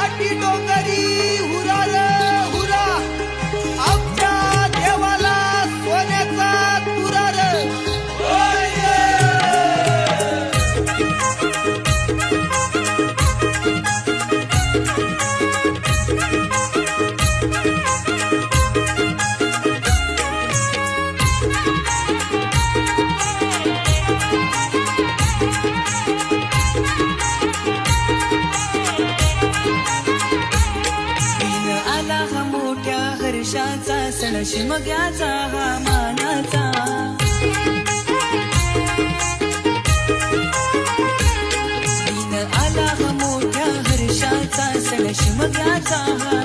आटी डोंगरी हुरा रे हुरा, आमच्या देवाला सोन्याचा तुरा रे. हर्षाचा सण शिमग्याचा हा मानाचा. दिन आला हा मोठ्या हर्षाचा सण शिमग्याचा हा